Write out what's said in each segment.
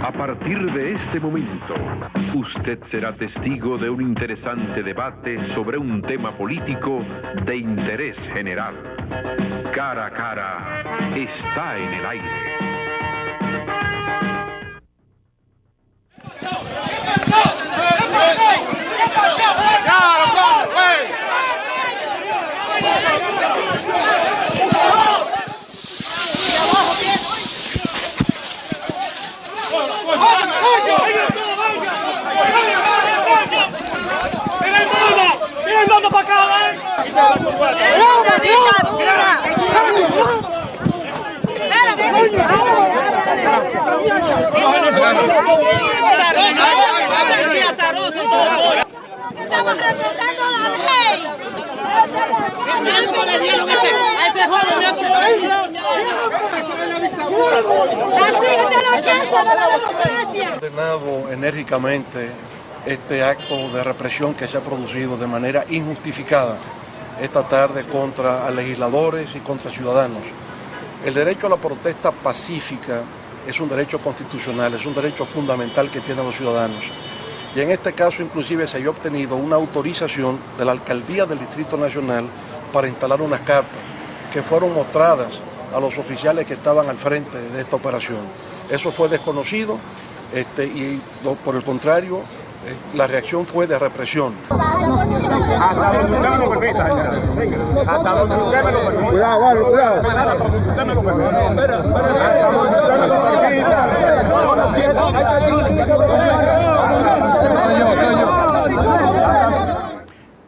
A partir de este momento, usted será testigo de un interesante debate sobre un tema político de interés general. Cara a cara está en el aire. Estamos respetando la ley. A ese joven, así está la casa de la democracia. Condenado enérgicamente este acto de represión que se ha producido de manera injustificada esta tarde contra legisladores y contra ciudadanos. El derecho a la protesta pacífica es un derecho constitucional, es un derecho fundamental que tienen los ciudadanos. Y en este caso inclusive se había obtenido una autorización de la Alcaldía del Distrito Nacional para instalar unas carpas que fueron mostradas a los oficiales que estaban al frente de esta operación. Eso fue desconocido y por el contrario, la reacción fue de represión. Hasta donde usted me lo permita, hasta donde usted me lo permita. Cuidado, vale, cuidado. Hasta donde usted me lo permita. Hasta donde usted me lo permita.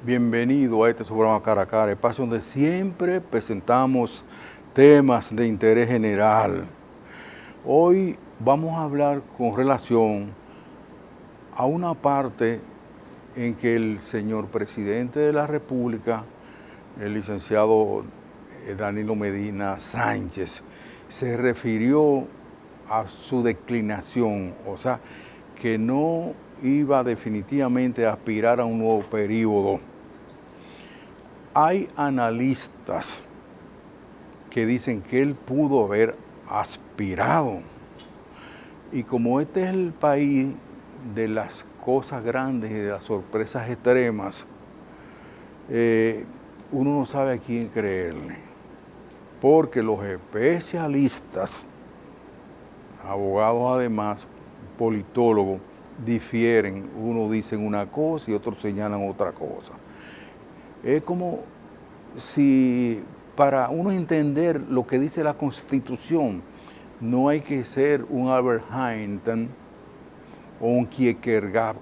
Bienvenido a este su programa Cara a Cara, espacio donde siempre presentamos temas de interés general. Hoy vamos a hablar con relación a una parte en que el señor presidente de la República, el licenciado Danilo Medina Sánchez, se refirió a su declinación, o sea, que no iba definitivamente a aspirar a un nuevo periodo. Hay analistas que dicen que él pudo haber aspirado. Y como este es el país de las cosas grandes y de las sorpresas extremas, uno no sabe a quién creerle. Porque los especialistas, abogados además, politólogos, difieren. Unos dicen una cosa y otros señalan otra cosa. Es como si para uno entender lo que dice la Constitución, no hay que ser un Albert Einstein o un Kierkegaard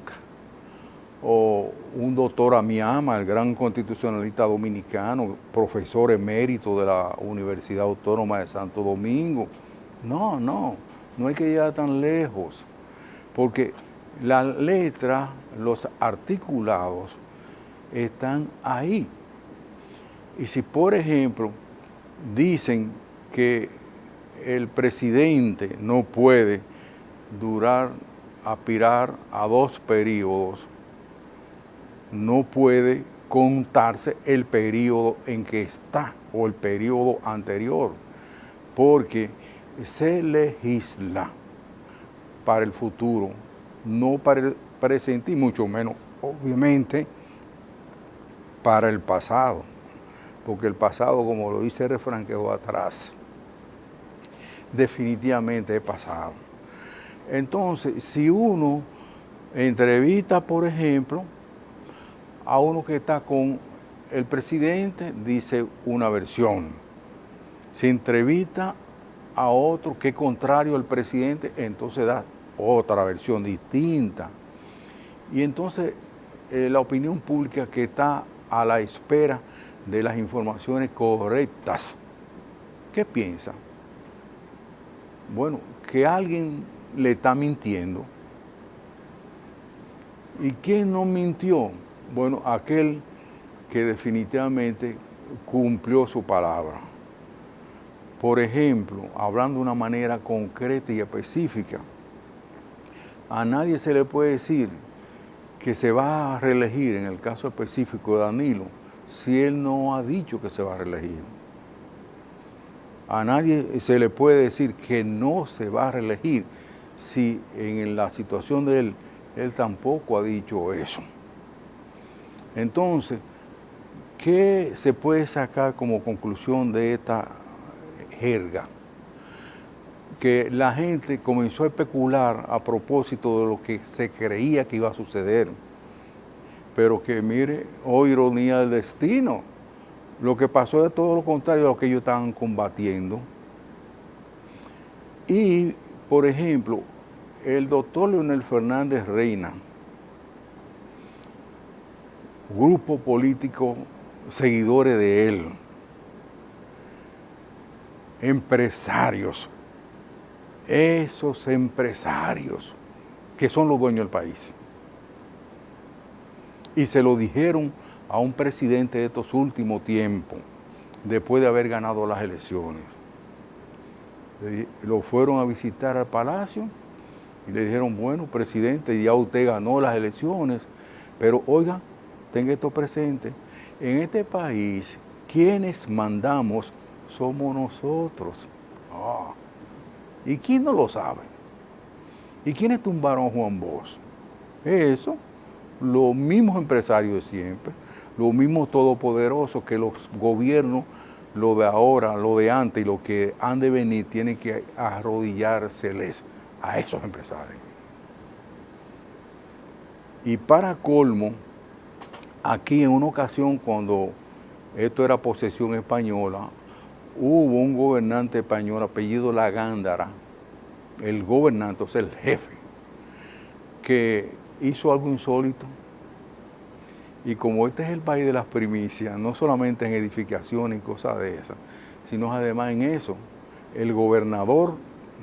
o un doctor Amiama, el gran constitucionalista dominicano, profesor emérito de la Universidad Autónoma de Santo Domingo. No hay que llegar tan lejos, porque la letra, los articulados están ahí. Y si, por ejemplo, dicen que el presidente no puede aspirar a 2 periodos, no puede contarse el periodo en que está o el periodo anterior, porque se legisla para el futuro, no para el presente y mucho menos, obviamente, para el pasado, porque el pasado, como lo dice el refrán que va atrás, definitivamente es pasado. Entonces, si uno entrevista, por ejemplo, a uno que está con el presidente, dice una versión. Si entrevista a otro que es contrario al presidente, entonces da otra versión distinta. Y entonces la opinión pública que está a la espera de las informaciones correctas, ¿qué piensa? Bueno, que alguien le está mintiendo. ¿Y quién no mintió? Bueno, aquel que definitivamente cumplió su palabra. Por ejemplo, hablando de una manera concreta y específica, a nadie se le puede decir que se va a reelegir, en el caso específico de Danilo, si él no ha dicho que se va a reelegir. A nadie se le puede decir que no se va a reelegir si en la situación de él tampoco ha dicho eso. Entonces, ¿qué se puede sacar como conclusión de esta jerga? Que la gente comenzó a especular a propósito de lo que se creía que iba a suceder. Pero que mire, oh ironía del destino, lo que pasó es todo lo contrario a lo que ellos estaban combatiendo. Y, por ejemplo, el doctor Leonel Fernández Reina, grupo político, seguidores de él, empresarios, esos empresarios que son los dueños del país. Y se lo dijeron a un presidente de estos últimos tiempos, después de haber ganado las elecciones. Lo fueron a visitar al palacio y le dijeron, bueno, presidente, ya usted ganó las elecciones, pero oiga, tenga esto presente, en este país, quienes mandamos somos nosotros. ¿Y quién no lo sabe? ¿Y quiénes tumbaron a Juan Bosch? Eso, los mismos empresarios de siempre, los mismos todopoderosos que los gobiernos, lo de ahora, lo de antes y lo que han de venir, tienen que arrodillárseles a esos empresarios. Y para colmo, aquí en una ocasión cuando esto era posesión española, hubo un gobernante español apellido La Gándara, el gobernante, o sea, el jefe, que hizo algo insólito. Y como este es el país de las primicias, no solamente en edificaciones y cosas de esas, sino además en eso, el gobernador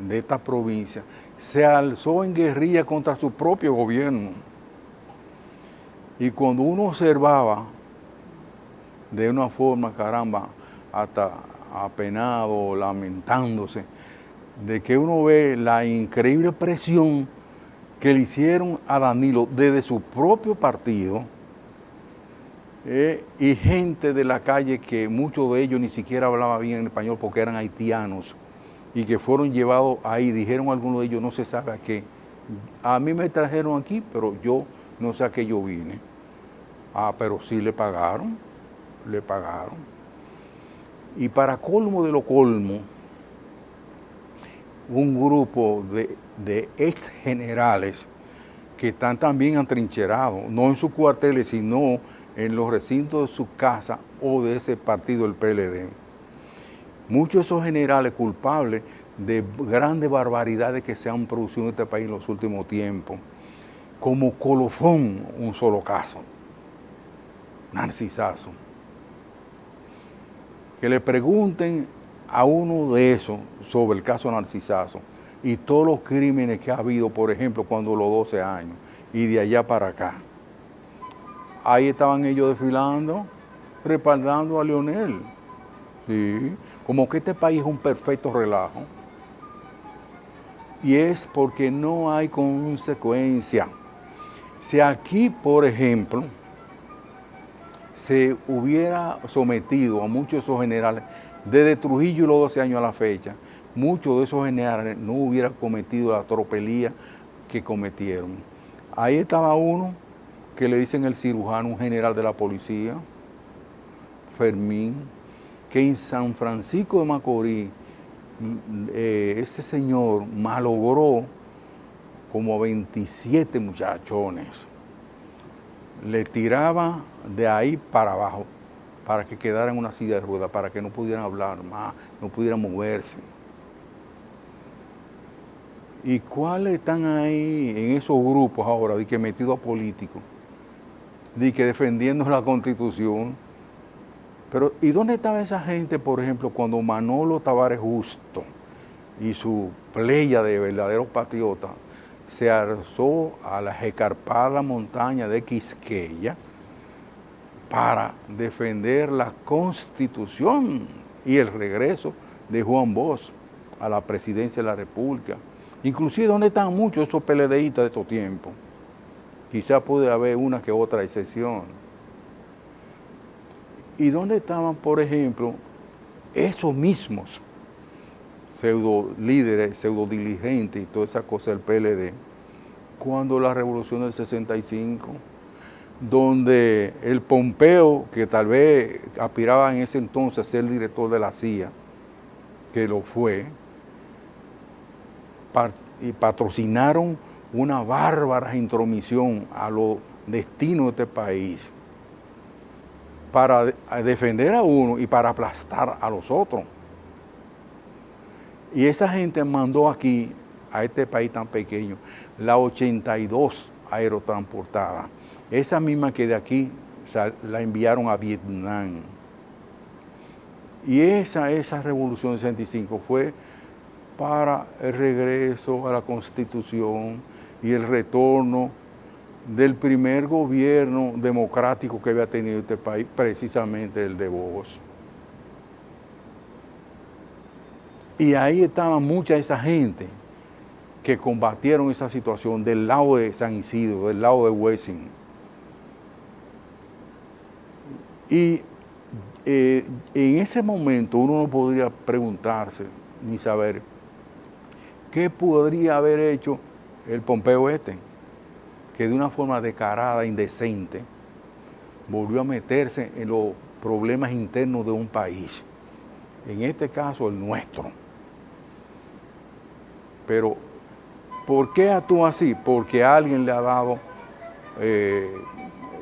de esta provincia se alzó en guerrilla contra su propio gobierno. Y cuando uno observaba de una forma, caramba, hasta apenado, lamentándose, de que uno ve la increíble presión que le hicieron a Danilo desde su propio partido, y gente de la calle que muchos de ellos ni siquiera hablaban bien español porque eran haitianos y que fueron llevados ahí, dijeron algunos de ellos, no se sabe a qué. A mí me trajeron aquí, pero yo no sé a qué yo vine. Pero sí le pagaron. Y para colmo de lo colmo, un grupo de ex generales que están también atrincherados, no en sus cuarteles, sino en los recintos de su casa o de ese partido, el PLD. Muchos de esos generales culpables de grandes barbaridades que se han producido en este país en los últimos tiempos, como colofón, un solo caso, Narcisazo. Que le pregunten a uno de esos sobre el caso Narcisazo y todos los crímenes que ha habido, por ejemplo, cuando los 12 años y de allá para acá. Ahí estaban ellos desfilando, respaldando a Leonel. Sí, como que este país es un perfecto relajo. Y es porque no hay consecuencia. Si aquí, por ejemplo, se hubiera sometido a muchos de esos generales, desde Trujillo y los 12 años a la fecha, muchos de esos generales no hubieran cometido la tropelía que cometieron. Ahí estaba uno que le dicen el cirujano, un general de la policía, Fermín, que en San Francisco de Macorís, ese señor malogró como 27 muchachones. Le tiraba de ahí para abajo, para que quedaran en una silla de ruedas, para que no pudieran hablar más, no pudieran moverse. ¿Y cuáles están ahí en esos grupos ahora, de que metidos a políticos, de que defendiendo la Constitución? Pero, ¿y dónde estaba esa gente, por ejemplo, cuando Manolo Tavares Justo y su playa de verdaderos patriotas se alzó a la escarpada montaña de Quisqueya para defender la Constitución y el regreso de Juan Bosch a la presidencia de la República? Inclusive, ¿dónde están muchos de esos PLDistas de estos tiempos? Quizás puede haber una que otra excepción. ¿Y dónde estaban, por ejemplo, esos mismos pseudo líderes, pseudo diligentes y toda esa cosa del PLD, cuando la revolución del 65, donde el Pompeo, que tal vez aspiraba en ese entonces a ser el director de la CIA, que lo fue, y patrocinaron una bárbara intromisión a los destinos de este país para defender a uno y para aplastar a los otros. Y esa gente mandó aquí, a este país tan pequeño, la 82 aerotransportada. Esa misma que de aquí la enviaron a Vietnam. Y esa revolución del 65 fue para el regreso a la Constitución y el retorno del primer gobierno democrático que había tenido este país, precisamente el de Bogotá. Y ahí estaba mucha esa gente que combatieron esa situación del lado de San Isidro, del lado de Wessing. Y en ese momento uno no podría preguntarse ni saber qué podría haber hecho el Pompeo que de una forma descarada, indecente, volvió a meterse en los problemas internos de un país, en este caso el nuestro. Pero, ¿por qué actúa así? Porque alguien le ha dado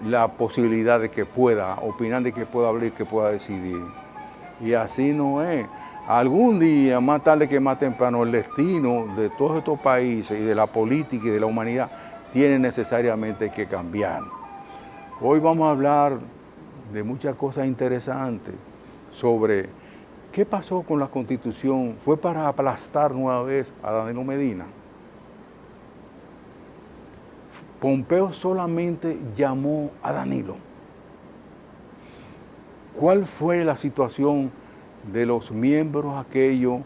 la posibilidad de que pueda opinar, de que pueda hablar y que pueda decidir. Y así no es. Algún día, más tarde que más temprano, el destino de todos estos países y de la política y de la humanidad tiene necesariamente que cambiar. Hoy vamos a hablar de muchas cosas interesantes sobre qué pasó con la Constitución. ¿Fue para aplastar nueva vez a Danilo Medina? Pompeo solamente llamó a Danilo. ¿Cuál fue la situación de los miembros aquellos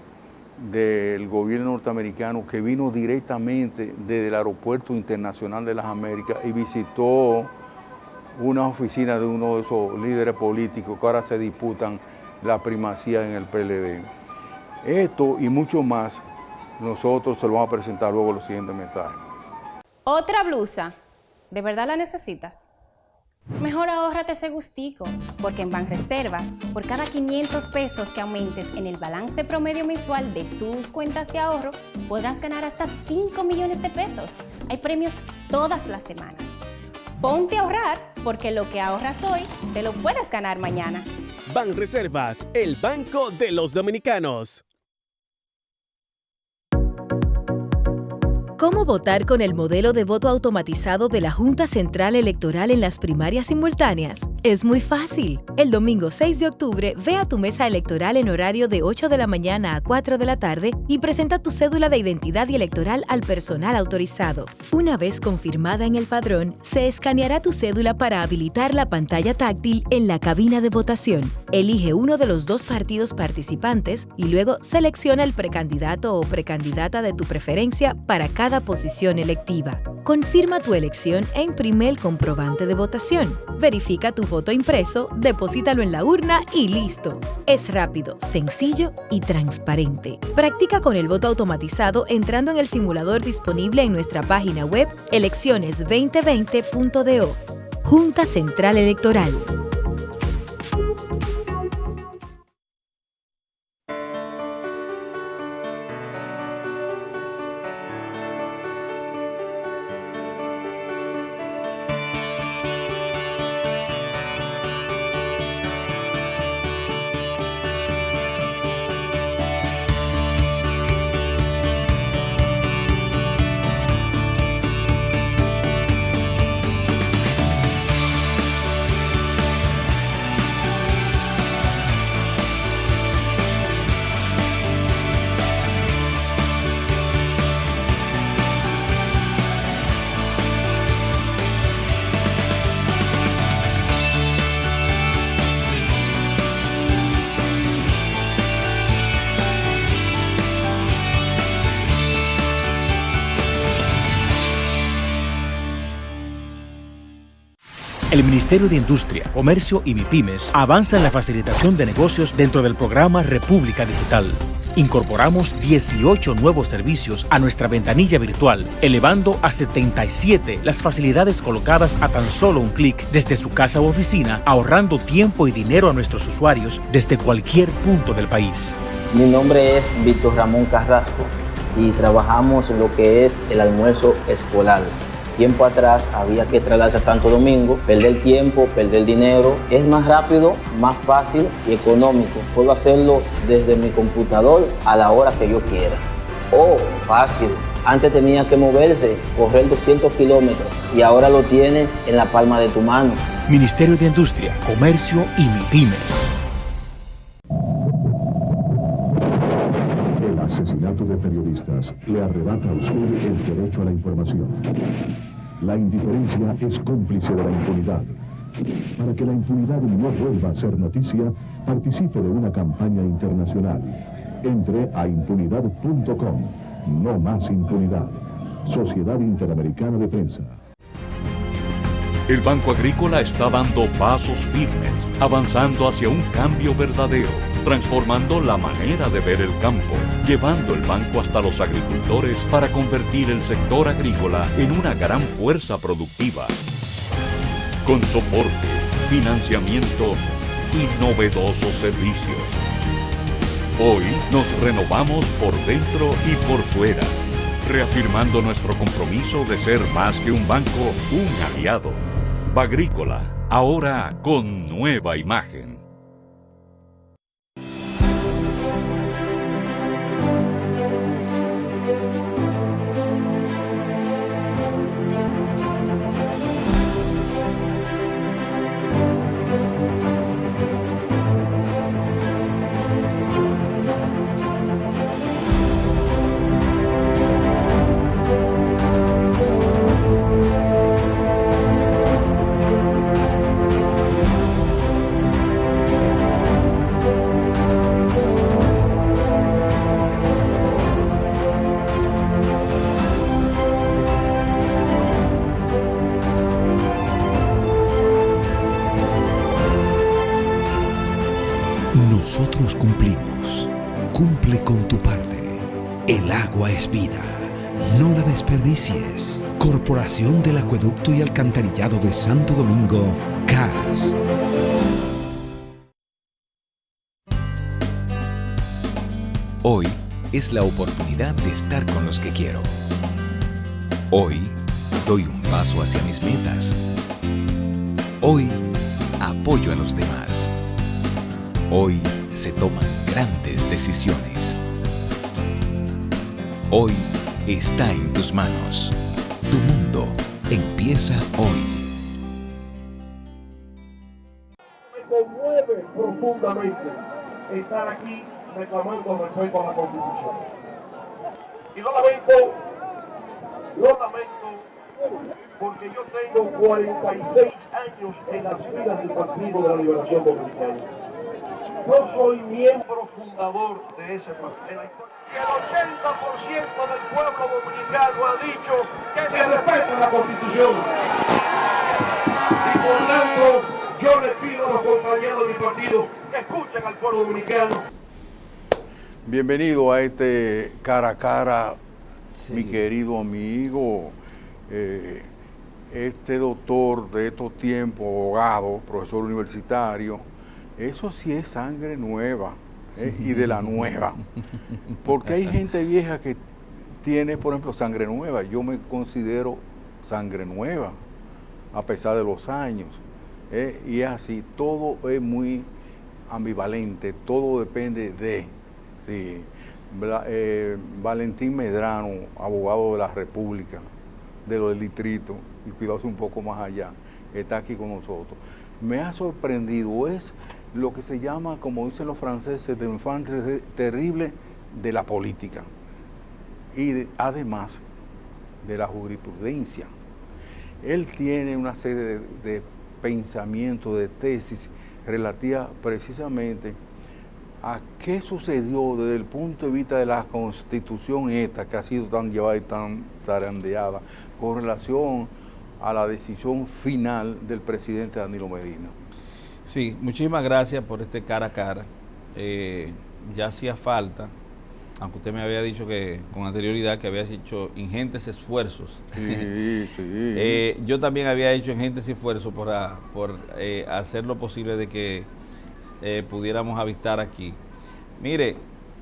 del gobierno norteamericano que vino directamente desde el Aeropuerto Internacional de las Américas y visitó una oficina de uno de esos líderes políticos que ahora se disputan la primacía en el PLD? Esto y mucho más, nosotros se lo vamos a presentar luego en los siguientes mensajes. ¿Otra blusa? ¿De verdad la necesitas? Mejor ahórrate ese gustico, porque en Banreservas, por cada 500 pesos que aumentes en el balance promedio mensual de tus cuentas de ahorro, podrás ganar hasta 5 millones de pesos. Hay premios todas las semanas. Ponte a ahorrar, porque lo que ahorras hoy, te lo puedes ganar mañana. Banreservas, el banco de los dominicanos. ¿Cómo votar con el modelo de voto automatizado de la Junta Central Electoral en las primarias simultáneas? Es muy fácil. El domingo 6 de octubre, ve a tu mesa electoral en horario de 8 de la mañana a 4 de la tarde y presenta tu cédula de identidad y electoral al personal autorizado. Una vez confirmada en el padrón, se escaneará tu cédula para habilitar la pantalla táctil en la cabina de votación. Elige uno de los 2 partidos participantes y luego selecciona el precandidato o precandidata de tu preferencia para cada posición electiva. Confirma tu elección e imprime el comprobante de votación. Verifica tu voto impreso, deposítalo en la urna y listo. Es rápido, sencillo y transparente. Practica con el voto automatizado entrando en el simulador disponible en nuestra página web elecciones2020.do. Junta Central Electoral. El Ministerio de Industria, Comercio y MIPYMES avanza en la facilitación de negocios dentro del programa República Digital. Incorporamos 18 nuevos servicios a nuestra ventanilla virtual, elevando a 77 las facilidades colocadas a tan solo un clic desde su casa u oficina, ahorrando tiempo y dinero a nuestros usuarios desde cualquier punto del país. Mi nombre es Víctor Ramón Carrasco y trabajamos en lo que es el almuerzo escolar. Tiempo atrás había que trasladarse a Santo Domingo, perder tiempo, perder dinero. Es más rápido, más fácil y económico. Puedo hacerlo desde mi computador a la hora que yo quiera. Oh, fácil. Antes tenía que moverse, correr 200 kilómetros y ahora lo tienes en la palma de tu mano. Ministerio de Industria, Comercio y MIPYMES. El asesinato de periodistas le arrebata a usted el derecho a la información. La indiferencia es cómplice de la impunidad. Para que la impunidad no vuelva a ser noticia, participe de una campaña internacional. Entre a impunidad.com. No más impunidad. Sociedad Interamericana de Prensa. El Banco Agrícola está dando pasos firmes, avanzando hacia un cambio verdadero, transformando la manera de ver el campo, llevando el banco hasta los agricultores para convertir el sector agrícola en una gran fuerza productiva. Con soporte, financiamiento y novedosos servicios. Hoy nos renovamos por dentro y por fuera, reafirmando nuestro compromiso de ser más que un banco, un aliado. Bagrícola, ahora con nueva imagen. Nosotros cumplimos. Cumple con tu parte. El agua es vida. No la desperdicies. Corporación del Acueducto y Alcantarillado de Santo Domingo, CAS. Hoy es la oportunidad de estar con los que quiero. Hoy doy un paso hacia mis metas. Hoy apoyo a los demás. Hoy se toman grandes decisiones. Hoy está en tus manos. Tu mundo empieza hoy. Me conmueve profundamente estar aquí reclamando respeto a la Constitución. Y lo lamento porque yo tengo 46 años en las filas del Partido de la Liberación Dominicana. Yo soy miembro fundador de ese partido. Y el 80% del pueblo dominicano ha dicho que se respeta la Constitución. Y por tanto, yo les pido a los compañeros de mi partido que escuchen al pueblo dominicano. Bienvenido a este cara a cara, sí. Mi querido amigo, este doctor de estos tiempos, abogado, profesor universitario. Eso sí es sangre nueva, y de la nueva. Porque hay gente vieja que tiene, por ejemplo, sangre nueva. Yo me considero sangre nueva, a pesar de los años. Y así, todo es muy ambivalente, todo depende de... Sí. Valentín Medrano, abogado de la República, de los del distrito, y cuidados un poco más allá, está aquí con nosotros. Me ha sorprendido, es lo que se llama, como dicen los franceses, de enfant terrible de la política y además de la jurisprudencia. Él tiene una serie de pensamientos, de tesis relativas precisamente a qué sucedió desde el punto de vista de la Constitución esta, que ha sido tan llevada y tan zarandeada, con relación a la decisión final del presidente Danilo Medina. Sí, muchísimas gracias por este cara a cara. Ya hacía falta, aunque usted me había dicho que con anterioridad que había hecho ingentes esfuerzos. Sí, sí. Yo también había hecho ingentes esfuerzos por hacer lo posible de que pudiéramos avistar aquí. Mire,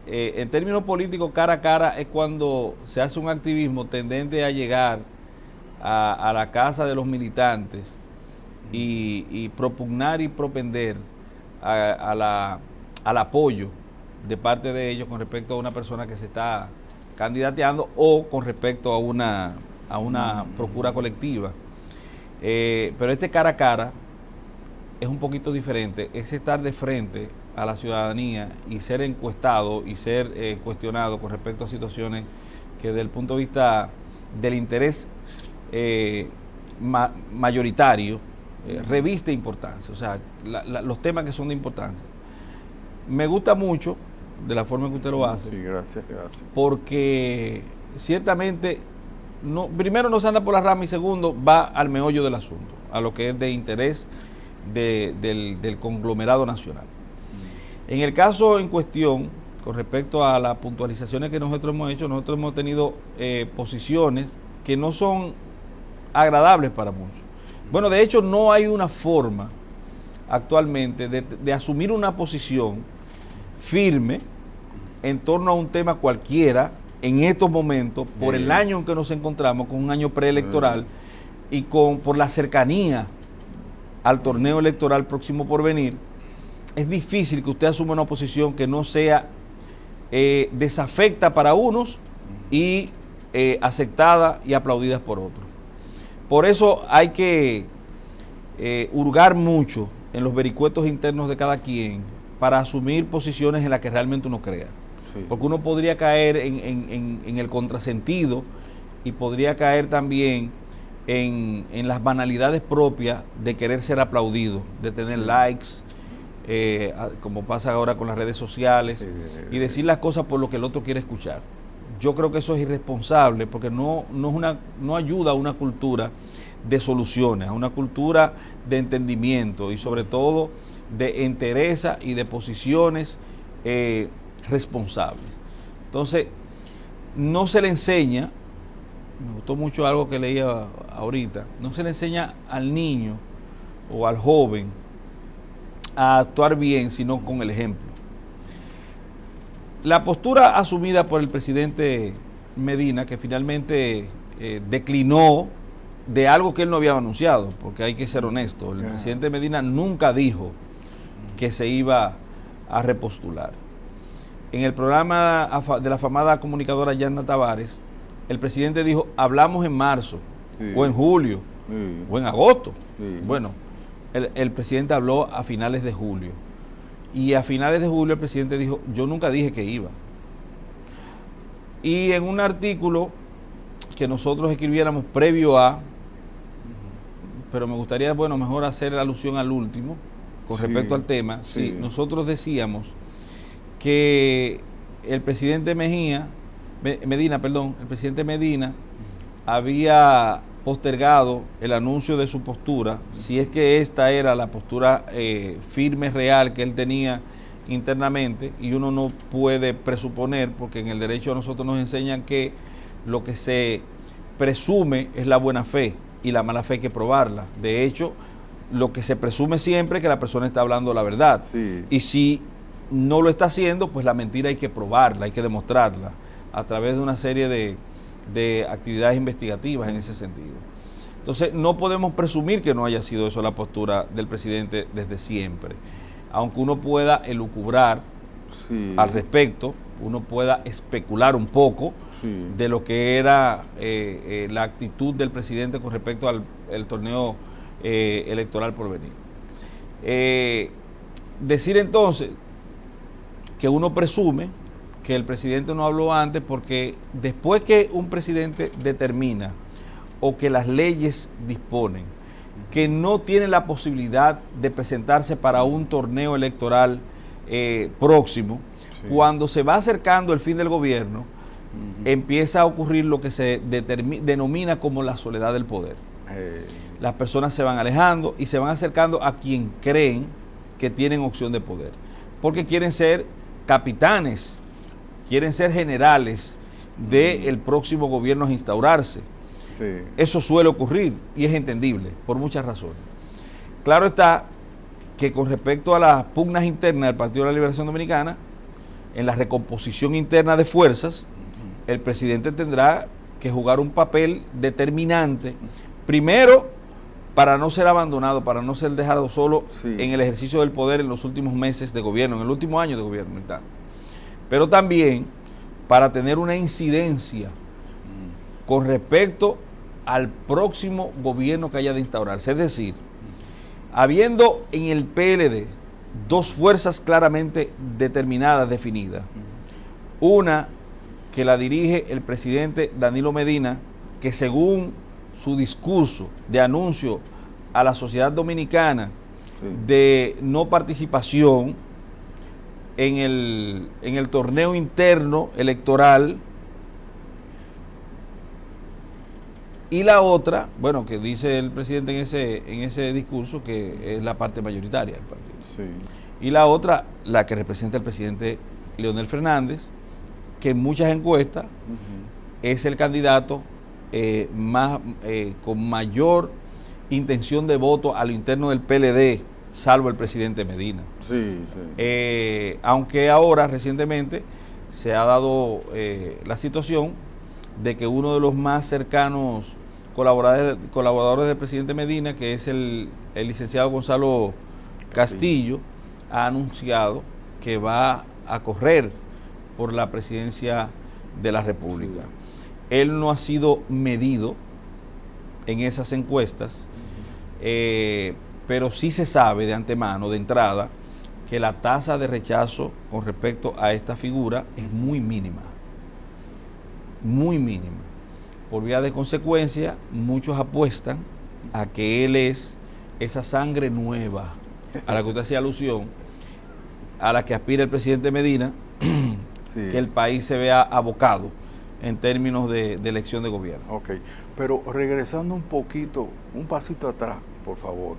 en términos políticos, cara a cara es cuando se hace un activismo tendente a llegar a la casa de los militantes y propugnar y propender al apoyo de parte de ellos con respecto a una persona que se está candidateando o con respecto a una procura colectiva. Pero este cara a cara es un poquito diferente, es estar de frente a la ciudadanía y ser encuestado y ser cuestionado con respecto a situaciones que desde el punto de vista del interés mayoritario reviste importancia, o sea, los temas que son de importancia. Me gusta mucho de la forma que usted lo hace. Sí, gracias, gracias. Porque ciertamente, primero no se anda por la rama y segundo va al meollo del asunto, a lo que es de interés del conglomerado nacional. En el caso en cuestión, con respecto a las puntualizaciones que nosotros hemos hecho, nosotros hemos tenido posiciones que no son agradables para muchos. Bueno, de hecho no hay una forma actualmente de asumir una posición firme en torno a un tema cualquiera en estos momentos, por el año en que nos encontramos, con un año preelectoral y por la cercanía al torneo electoral próximo por venir. Es difícil que usted asuma una posición que no sea desafecta para unos y aceptada y aplaudida por otros. Por eso hay que hurgar mucho en los vericuetos internos de cada quien para asumir posiciones en las que realmente uno crea. Sí. Porque uno podría caer en el contrasentido y podría caer también en las banalidades propias de querer ser aplaudido, de tener likes, como pasa ahora con las redes sociales, y decir las cosas por lo que el otro quiere escuchar. Yo creo que eso es irresponsable porque no ayuda a una cultura de soluciones, a una cultura de entendimiento y sobre todo de entereza y de posiciones responsables. Entonces, no se le enseña, me gustó mucho algo que leía ahorita, no se le enseña al niño o al joven a actuar bien, sino con el ejemplo. La postura asumida por el presidente Medina, que finalmente declinó de algo que él no había anunciado, porque hay que ser honesto, el presidente Medina nunca dijo que se iba a repostular. En el programa de la afamada comunicadora Yanna Tavares, el presidente dijo, hablamos en marzo, o en julio, o en agosto. Bueno, el presidente habló a finales de julio. Y a finales de julio el presidente dijo, yo nunca dije que iba. Y en un artículo que nosotros escribiéramos previo a, pero me gustaría, bueno, mejor hacer alusión al último, con respecto al tema, sí, nosotros decíamos que el presidente Medina, el presidente Medina había postergado el anuncio de su postura, si es que esta era la postura firme, real que él tenía internamente, y uno no puede presuponer, porque en el derecho a nosotros nos enseñan que lo que se presume es la buena fe, y la mala fe hay que probarla. De hecho, lo que se presume siempre es que la persona está hablando la verdad, y si no lo está haciendo, pues la mentira hay que probarla, hay que demostrarla, a través de una serie de actividades investigativas en ese sentido. Entonces, no podemos presumir que no haya sido eso la postura del presidente desde siempre. Aunque uno pueda elucubrar al respecto, uno pueda especular un poco de lo que era la actitud del presidente con respecto al torneo electoral por venir. Decir entonces que uno presume que el presidente no habló antes, porque después que un presidente determina o que las leyes disponen que no tiene la posibilidad de presentarse para un torneo electoral próximo, cuando se va acercando el fin del gobierno, empieza a ocurrir lo que se denomina como la soledad del poder. Las personas se van alejando y se van acercando a quien creen que tienen opción de poder, porque quieren ser capitanes, quieren ser generales del próximo gobierno a instaurarse. Sí. Eso suele ocurrir y es entendible por muchas razones. Claro está que con respecto a las pugnas internas del Partido de la Liberación Dominicana, en la recomposición interna de fuerzas, el presidente tendrá que jugar un papel determinante, primero para no ser abandonado, para no ser dejado solo en el ejercicio del poder en los últimos meses de gobierno, en el último año de gobierno, pero también para tener una incidencia con respecto al próximo gobierno que haya de instaurarse. Es decir, habiendo en el PLD dos fuerzas claramente determinadas, definidas, una que la dirige el presidente Danilo Medina, que según su discurso de anuncio a la sociedad dominicana de no participación en el torneo interno electoral, y la otra, bueno, que dice el presidente en ese discurso que es la parte mayoritaria del partido. Sí. Y la otra, la que representa el presidente Leonel Fernández, que en muchas encuestas es el candidato con mayor intención de voto a lo interno del PLD, salvo el presidente Medina. Sí, sí. Aunque ahora, recientemente, se ha dado la situación de que uno de los más cercanos colaboradores del presidente Medina, que es el licenciado Gonzalo Castillo, ha anunciado que va a correr por la presidencia de la República. Él no ha sido medido en esas encuestas, pero sí se sabe de antemano, de entrada, que la tasa de rechazo con respecto a esta figura es muy mínima. Muy mínima. Por vía de consecuencia, muchos apuestan a que él es esa sangre nueva a la que usted hacía alusión, a la que aspira el presidente Medina, que el país se vea abocado en términos de elección de gobierno. Ok, pero regresando un poquito, un pasito atrás, por favor.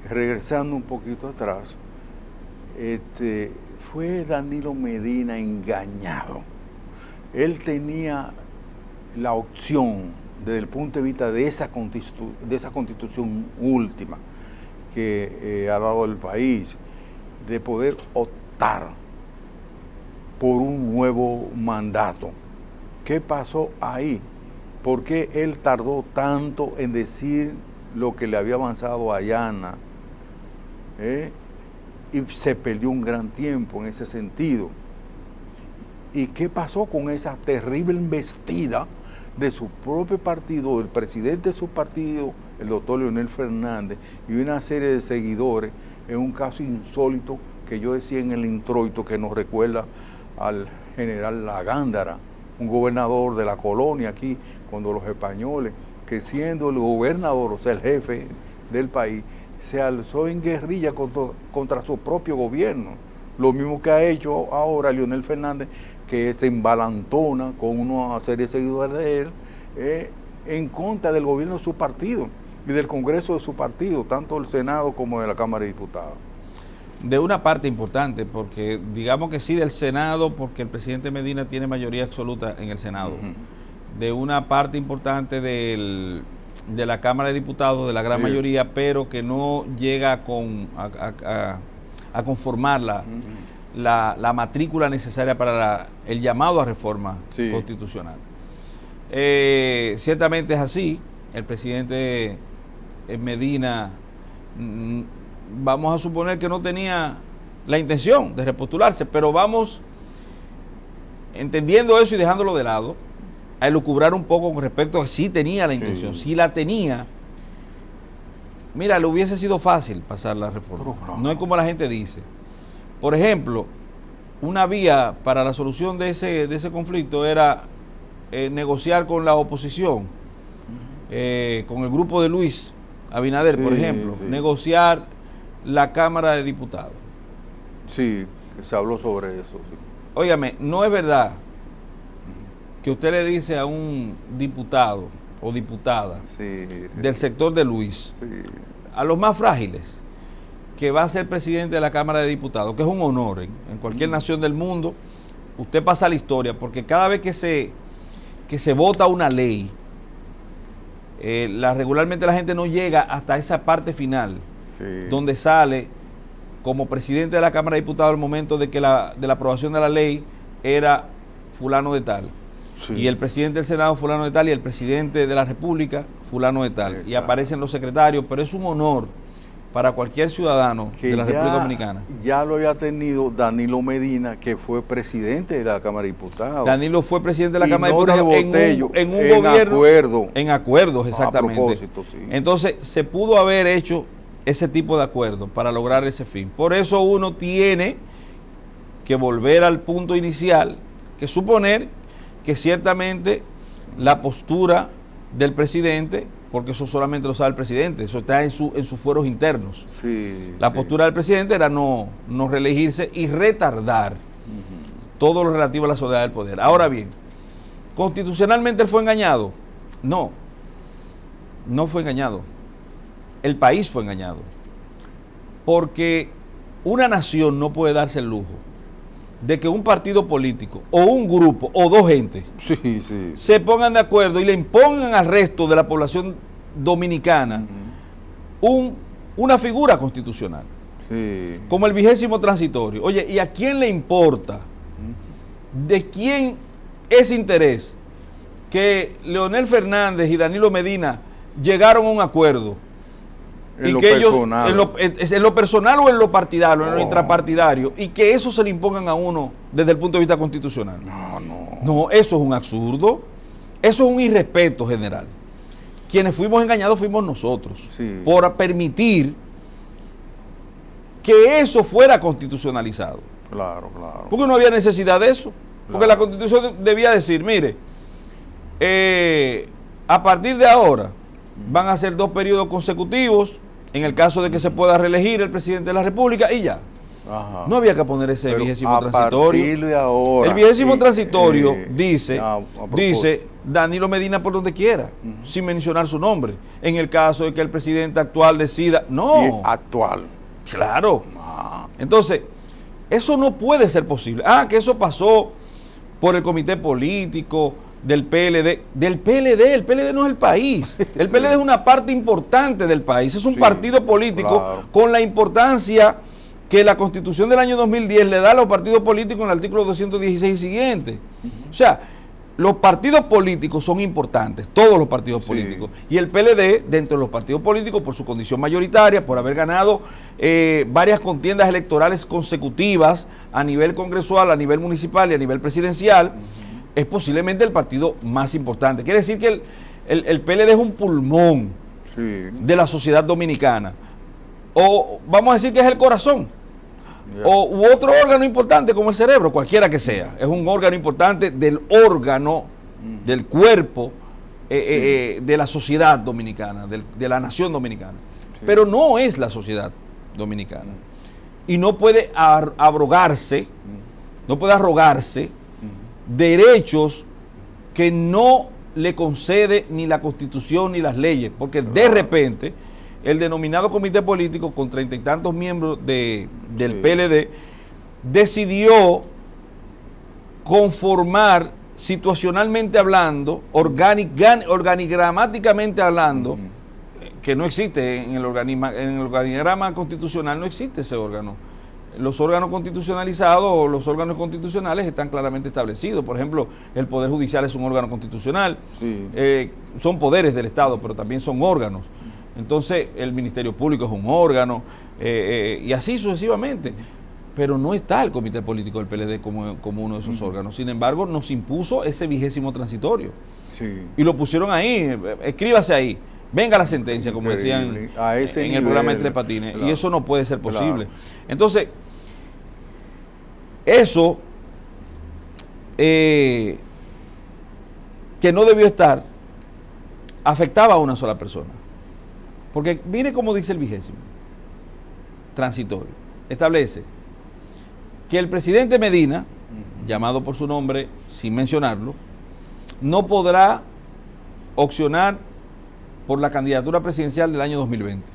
Regresando un poquito atrás, fue Danilo Medina engañado. Él tenía la opción, desde el punto de vista de esa constitución última que ha dado el país, de poder optar por un nuevo mandato. ¿Qué pasó ahí? ¿Por qué él tardó tanto en decir lo que le había avanzado a Ayana? Y se perdió un gran tiempo en ese sentido. ¿Y qué pasó con esa terrible embestida de su propio partido, del presidente de su partido, el doctor Leonel Fernández, y una serie de seguidores, en un caso insólito que yo decía en el introito, que nos recuerda al general Lagándara, un gobernador de la colonia aquí, cuando los españoles, que siendo el gobernador, o sea, el jefe del país, se alzó en guerrilla contra su propio gobierno. Lo mismo que ha hecho ahora Leonel Fernández, que se embalantona con una serie de seguidores de él, en contra del gobierno de su partido y del Congreso de su partido, tanto del Senado como de la Cámara de Diputados. De una parte importante, porque digamos que sí del Senado, porque el presidente Medina tiene mayoría absoluta en el Senado. De una parte importante de la Cámara de Diputados, de la gran mayoría, pero que no llega a conformar la matrícula necesaria para el llamado a reforma constitucional. Ciertamente es así. El presidente Medina, vamos a suponer que no tenía la intención de repostularse, pero vamos entendiendo eso y dejándolo de lado, a elucubrar un poco con respecto a si tenía la intención. Si la tenía, mira, le hubiese sido fácil pasar la reforma. No es como la gente dice. Por ejemplo, una vía para la solución de ese conflicto era negociar con la oposición, con el grupo de Luis Abinader, por ejemplo, negociar la Cámara de Diputados. Sí, que se habló sobre eso. Óigame, no es verdad que usted le dice a un diputado o diputada del sector de Luis, a los más frágiles, que va a ser presidente de la Cámara de Diputados, que es un honor en cualquier nación del mundo. Usted pasa a la historia, porque cada vez que se vota una ley, regularmente la gente no llega hasta esa parte final, donde sale como presidente de la Cámara de Diputados al momento de que de la aprobación de la ley era fulano de tal, y el presidente del Senado fulano de tal, y el presidente de la República fulano de tal, y aparecen los secretarios, pero es un honor para cualquier ciudadano de la República Dominicana. Ya lo había tenido Danilo Medina, que fue presidente de la Cámara de Diputados. Danilo fue presidente de la Cámara de Diputados en un gobierno. En acuerdos, exactamente. A propósito, sí. Entonces, se pudo haber hecho ese tipo de acuerdo para lograr ese fin. Por eso uno tiene que volver al punto inicial, que suponer que ciertamente la postura del presidente, porque eso solamente lo sabe el presidente, eso está en sus fueros internos. La postura del presidente era no reelegirse y retardar todo lo relativo a la soledad del poder. Ahora bien, ¿constitucionalmente él fue engañado? No fue engañado. El país fue engañado. Porque una nación no puede darse el lujo de que un partido político o un grupo o dos gentes se pongan de acuerdo y le impongan al resto de la población dominicana una figura constitucional, como el 20º transitorio. Oye, ¿y a quién le importa? ¿De quién es interés que Leonel Fernández y Danilo Medina llegaron a un acuerdo? En lo personal o en lo partidario, en lo intrapartidario, y que eso se le impongan a uno desde el punto de vista constitucional. No, eso es un absurdo, eso es un irrespeto general. Quienes fuimos engañados fuimos nosotros, por permitir que eso fuera constitucionalizado. Claro. Porque no había necesidad de eso. Porque la Constitución debía decir, mire, a partir de ahora van a ser 2 periodos consecutivos, en el caso de que se pueda reelegir el presidente de la República, y ya. No había que poner ese 20º transitorio. Partir de ahora, el 20º transitorio dice Danilo Medina por donde quiera, sin mencionar su nombre. En el caso de que el presidente actual decida, actual. Claro. Entonces, eso no puede ser posible. Que eso pasó por el comité político del PLD. El PLD no es el país. El PLD es una parte importante del país. Es un partido político con la importancia que la Constitución del año 2010 le da a los partidos políticos en el artículo 216 siguiente. O sea, los partidos políticos son importantes, todos los partidos políticos. Y el PLD, dentro de los partidos políticos, por su condición mayoritaria, por haber ganado varias contiendas electorales consecutivas a nivel congresual, a nivel municipal y a nivel presidencial, es posiblemente el partido más importante. Quiere decir que el PLD es un pulmón de la sociedad dominicana. O vamos a decir que es el corazón. U otro órgano importante como el cerebro, cualquiera que sea. Es un órgano importante del órgano, del cuerpo de la sociedad dominicana, de la nación dominicana. Pero no es la sociedad dominicana. Y no puede arrogarse derechos que no le concede ni la Constitución ni las leyes, porque de repente el denominado comité político con 30 y tantos miembros del PLD decidió conformar situacionalmente hablando, organigramáticamente hablando, que no existe en el organigrama constitucional, no existe ese órgano. Los órganos constitucionalizados o los órganos constitucionales están claramente establecidos. Por ejemplo, el Poder Judicial es un órgano constitucional. Son poderes del Estado, pero también son órganos. Entonces, el Ministerio Público es un órgano, y así sucesivamente. Pero no está el Comité Político del PLD como uno de esos órganos. Sin embargo, nos impuso ese 20º transitorio. Y lo pusieron ahí, escríbase ahí. Venga la sentencia, como decían en el programa Entre Patines. Y eso no puede ser posible. Entonces, eso que no debió estar, afectaba a una sola persona. Porque mire cómo dice el 20º transitorio. Establece que el presidente Medina, llamado por su nombre sin mencionarlo, no podrá opcionar por la candidatura presidencial del año 2020.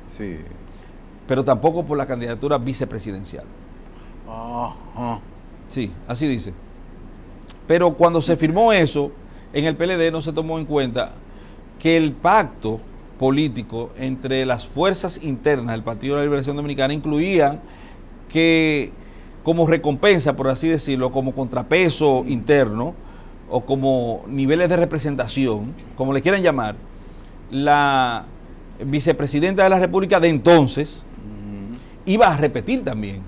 Sí. Pero tampoco por la candidatura vicepresidencial. Ajá. Sí, así dice. Pero cuando se firmó eso, en el PLD no se tomó en cuenta que el pacto político entre las fuerzas internas del Partido de la Liberación Dominicana incluía que, como recompensa, por así decirlo, como contrapeso interno o como niveles de representación, como le quieran llamar, la vicepresidenta de la República de entonces iba a repetir también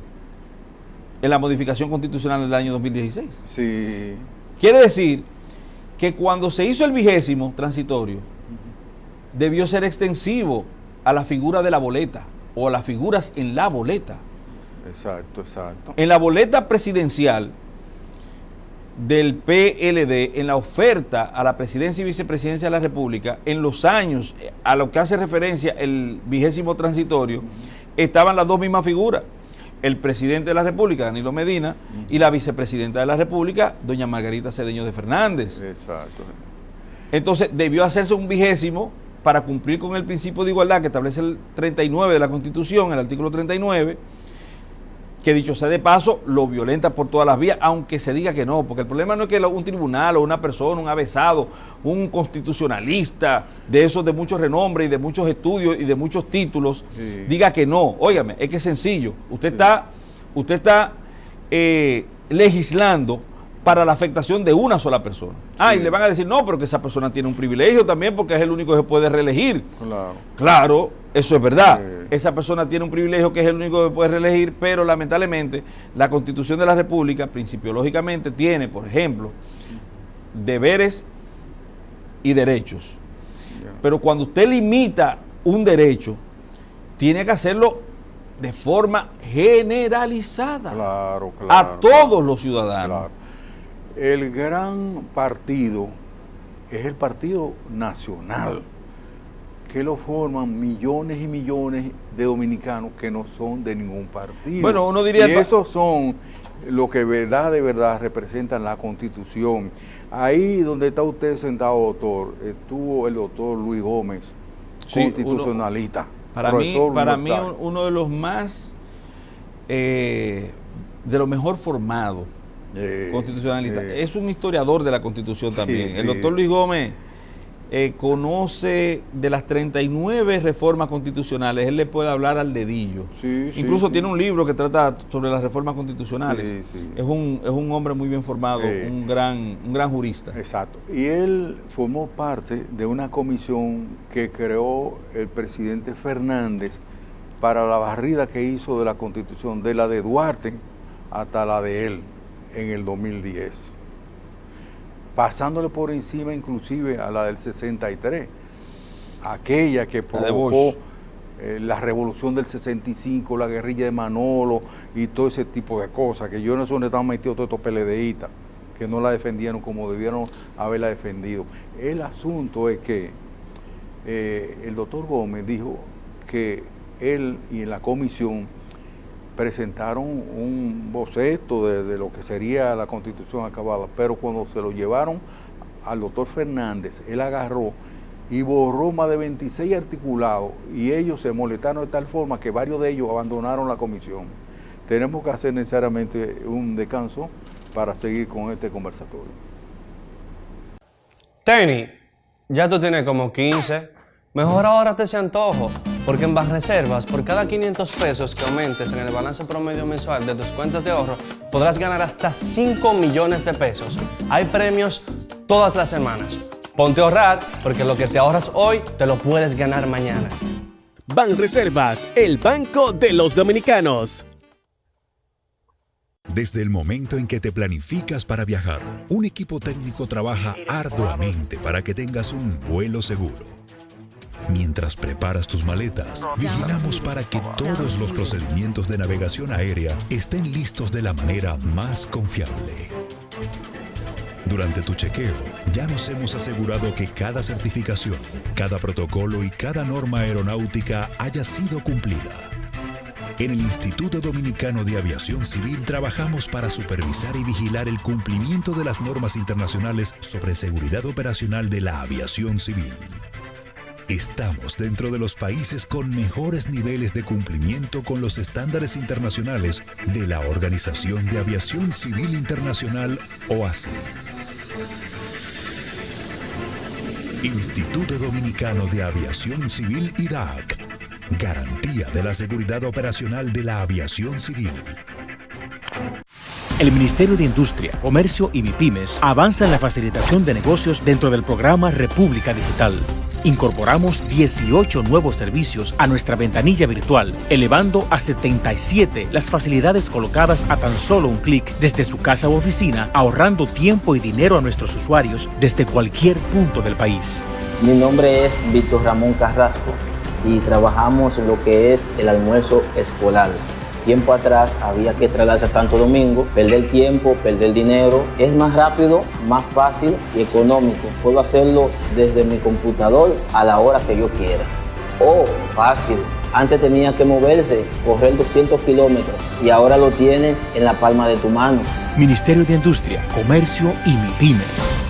en la modificación constitucional del año 2016. Sí. Quiere decir que cuando se hizo el 20º transitorio, debió ser extensivo a la figura de la boleta o a las figuras en la boleta. Exacto. En la boleta presidencial del PLD, en la oferta a la presidencia y vicepresidencia de la República, en los años a lo que hace referencia el 20º transitorio, estaban las dos mismas figuras, el presidente de la República, Danilo Medina, y la vicepresidenta de la República, doña Margarita Cedeño de Fernández. Exacto. Entonces debió hacerse un 20º para cumplir con el principio de igualdad que establece el 39 de la Constitución, el artículo 39, que dicho sea de paso, lo violenta por todas las vías, aunque se diga que no, porque el problema no es que un tribunal o una persona, un avesado, un constitucionalista de esos de mucho renombre y de muchos estudios y de muchos títulos, diga que no. Óigame, es que es sencillo. Usted está legislando para la afectación de una sola persona. Y le van a decir, no, pero que esa persona tiene un privilegio también porque es el único que se puede reelegir. Claro, eso es verdad. Esa persona tiene un privilegio que es el único que puede reelegir, pero lamentablemente la Constitución de la República, principiológicamente, tiene, por ejemplo, deberes y derechos. Pero cuando usted limita un derecho, tiene que hacerlo de forma generalizada a todos los ciudadanos. El gran partido es el Partido Nacional, que lo forman millones y millones de dominicanos que no son de ningún partido. Bueno, uno diría... Y esos son lo que de verdad representan la Constitución. Ahí donde está usted sentado, doctor, estuvo el doctor Luis Gómez, constitucionalista. Para mí uno de los más, de lo mejor formado constitucionalista. Es un historiador de la Constitución también. El doctor Luis Gómez conoce de las 39 reformas constitucionales, él le puede hablar al dedillo. Incluso tiene un libro que trata sobre las reformas constitucionales. Es un hombre muy bien formado, un gran jurista. Exacto. Y él formó parte de una comisión que creó el presidente Fernández para la barrida que hizo de la Constitución, de la de Duarte hasta la de él en el 2010. Pasándole por encima inclusive a la del 63, aquella que provocó la revolución del 65, la guerrilla de Manolo y todo ese tipo de cosas, que yo no sé dónde estaban metidos todos estos PLDistas, que no la defendieron como debieron haberla defendido. El asunto es que el doctor Gómez dijo que él y en la comisión presentaron un boceto de lo que sería la Constitución acabada, pero cuando se lo llevaron al doctor Fernández, él agarró y borró más de 26 articulados y ellos se molestaron de tal forma que varios de ellos abandonaron la comisión. Tenemos que hacer necesariamente un descanso para seguir con este conversatorio. Tenny, ya tú tienes como 15. Mejor ahora te ese antojo, porque en Banreservas, por cada 500 pesos que aumentes en el balance promedio mensual de tus cuentas de ahorro, podrás ganar hasta 5 millones de pesos. Hay premios todas las semanas. Ponte a ahorrar, porque lo que te ahorras hoy, te lo puedes ganar mañana. Banreservas, el banco de los dominicanos. Desde el momento en que te planificas para viajar, un equipo técnico trabaja arduamente para que tengas un vuelo seguro. Mientras preparas tus maletas, vigilamos para que todos los procedimientos de navegación aérea estén listos de la manera más confiable. Durante tu chequeo, ya nos hemos asegurado que cada certificación, cada protocolo y cada norma aeronáutica haya sido cumplida. En el Instituto Dominicano de Aviación Civil trabajamos para supervisar y vigilar el cumplimiento de las normas internacionales sobre seguridad operacional de la aviación civil. Estamos dentro de los países con mejores niveles de cumplimiento con los estándares internacionales de la Organización de Aviación Civil Internacional, OACI. Instituto Dominicano de Aviación Civil IDAC. Garantía de la seguridad operacional de la aviación civil. El Ministerio de Industria, Comercio y MIPIMES avanza en la facilitación de negocios dentro del programa República Digital. Incorporamos 18 nuevos servicios a nuestra ventanilla virtual, elevando a 77 las facilidades colocadas a tan solo un clic desde su casa u oficina, ahorrando tiempo y dinero a nuestros usuarios desde cualquier punto del país. Mi nombre es Víctor Ramón Carrasco y trabajamos en lo que es el almuerzo escolar. Tiempo atrás había que trasladarse a Santo Domingo, perder tiempo, perder dinero. Es más rápido, más fácil y económico. Puedo hacerlo desde mi computador a la hora que yo quiera. Oh, fácil. Antes tenía que moverse, correr 200 kilómetros y ahora lo tienes en la palma de tu mano. Ministerio de Industria, Comercio y MIPIMES.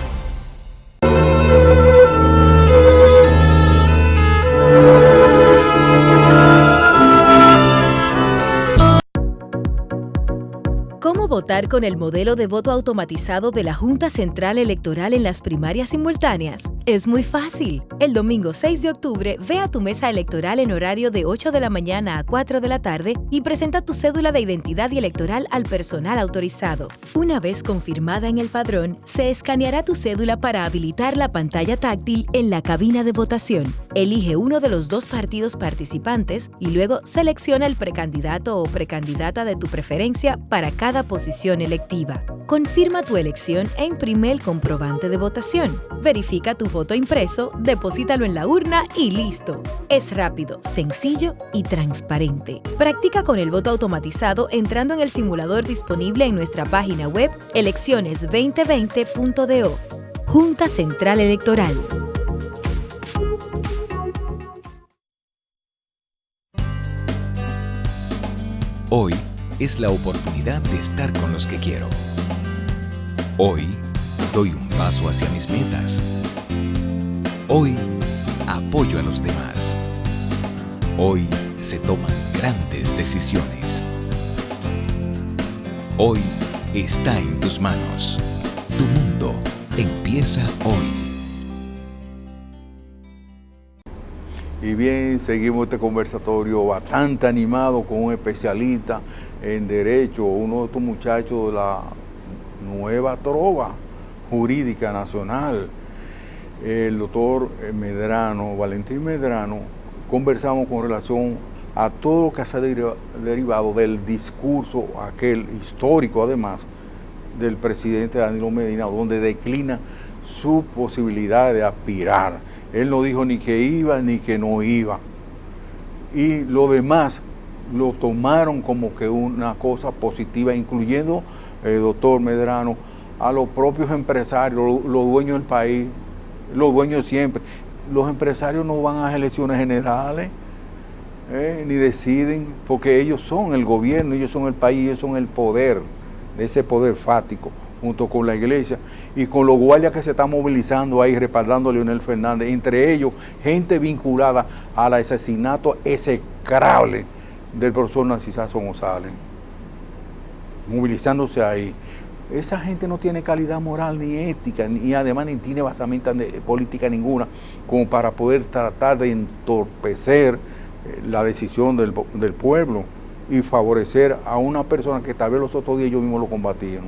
¿Cómo votar con el modelo de voto automatizado de la Junta Central Electoral en las primarias simultáneas? Es muy fácil. El domingo 6 de octubre, ve a tu mesa electoral en horario de 8 de la mañana a 4 de la tarde y presenta tu cédula de identidad y electoral al personal autorizado. Una vez confirmada en el padrón, se escaneará tu cédula para habilitar la pantalla táctil en la cabina de votación. Elige uno de los dos partidos participantes y luego selecciona el precandidato o precandidata de tu preferencia para cada posición electiva. Confirma tu elección e imprime el comprobante de votación. Verifica tu voto impreso, deposítalo en la urna y listo. Es rápido, sencillo y transparente. Practica con el voto automatizado entrando en el simulador disponible en nuestra página web elecciones2020.do. Junta Central Electoral. Hoy es la oportunidad de estar con los que quiero. Hoy doy un paso hacia mis metas. Hoy apoyo a los demás. Hoy se toman grandes decisiones. Hoy está en tus manos. Tu mundo empieza hoy. Y bien, seguimos este conversatorio bastante animado con un especialista en Derecho, uno de estos muchachos de la nueva trova jurídica nacional, el doctor Medrano, Valentín Medrano. Conversamos con relación a todo lo que se ha derivado del discurso aquel histórico, además, del presidente Danilo Medina, donde declina su posibilidad de aspirar. Él no dijo ni que iba ni que no iba. Y lo demás lo tomaron como que una cosa positiva, incluyendo, doctor Medrano, a los propios empresarios, los dueños del país, los dueños siempre. Los empresarios no van a las elecciones generales, ni deciden, porque ellos son el gobierno, ellos son el país, ellos son el poder, de ese poder fático, junto con la iglesia y con los guardias que se están movilizando ahí, respaldando a Leonel Fernández, entre ellos gente vinculada al asesinato execrable del profesor Narcisazo González, movilizándose ahí. Esa gente no tiene calidad moral ni ética, ni además ni tiene basamento de política ninguna, como para poder tratar de entorpecer la decisión del pueblo y favorecer a una persona que tal vez los otros días ellos mismos lo combatían.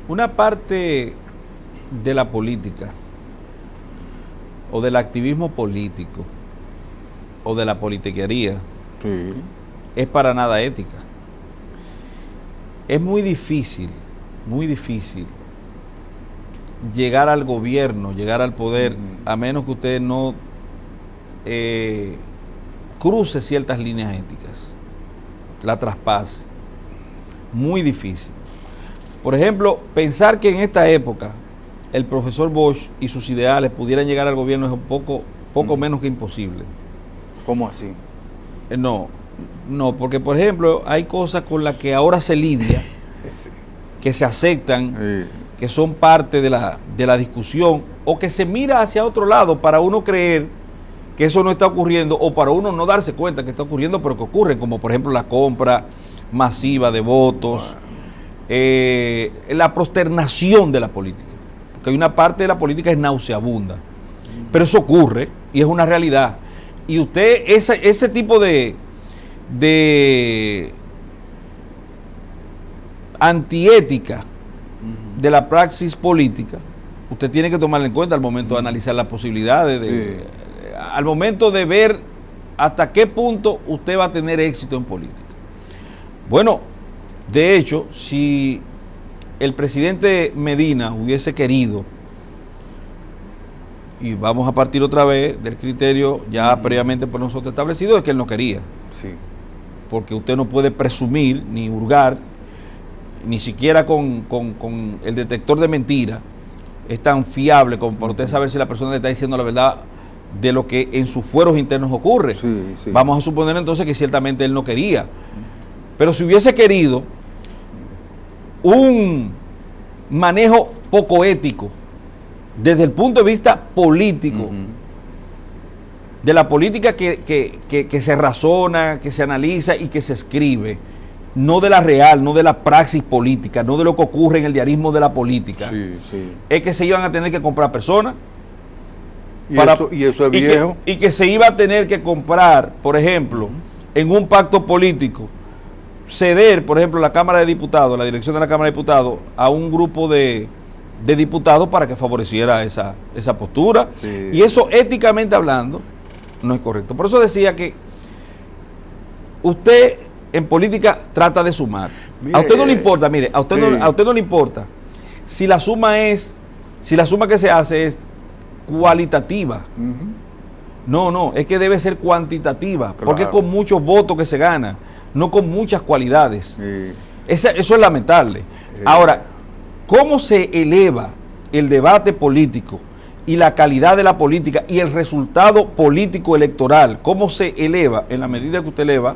Una parte de la política, o del activismo político, o de la politiquería, sí, es para nada ética. Es muy difícil llegar al gobierno, llegar al poder, a menos que usted no cruce ciertas líneas éticas, la traspase. Muy difícil. Por ejemplo, pensar que en esta época el profesor Bosch y sus ideales pudieran llegar al gobierno es un poco menos que imposible. ¿Cómo así? No, No, porque por ejemplo hay cosas con las que ahora se lidia, que se aceptan, que son parte de la discusión, o que se mira hacia otro lado para uno creer que eso no está ocurriendo, o para uno no darse cuenta que está ocurriendo, pero que ocurren, como por ejemplo la compra masiva de votos, la prosternación de la política, porque hay una parte de la política que es nauseabunda, pero eso ocurre y es una realidad. Y usted, ese tipo de antiética de la praxis política, usted tiene que tomarla en cuenta al momento de analizar las posibilidades, al momento de ver hasta qué punto usted va a tener éxito en política. Bueno, de hecho, si el presidente Medina hubiese querido, y vamos a partir otra vez del criterio ya previamente por nosotros establecido, de que él no quería. Sí. Porque usted no puede presumir ni hurgar, ni siquiera con el detector de mentiras es tan fiable como para usted saber si la persona le está diciendo la verdad de lo que en sus fueros internos ocurre. Sí. Vamos a suponer entonces que ciertamente él no quería. Pero si hubiese querido un manejo poco ético desde el punto de vista político, de la política que se razona, que se analiza y que se escribe, no de la real, no de la praxis política, no de lo que ocurre en el diarismo de la política, es que se iban a tener que comprar personas. Y eso es viejo. Y que se iba a tener que comprar, por ejemplo, en un pacto político, ceder, por ejemplo, la Cámara de Diputados, la dirección de la Cámara de Diputados, a un grupo de diputados para que favoreciera esa postura. Sí. Y eso, éticamente hablando, no es correcto. Por eso decía que usted en política trata de sumar. A usted no le importa, mire, a usted no le importa si la suma que se hace es cualitativa. No, es que debe ser cuantitativa, porque es con muchos votos que se gana, no con muchas cualidades. Eso es lamentable. Ahora, ¿cómo se eleva el debate político y la calidad de la política y el resultado político electoral? ¿Cómo se eleva? En la medida que usted eleva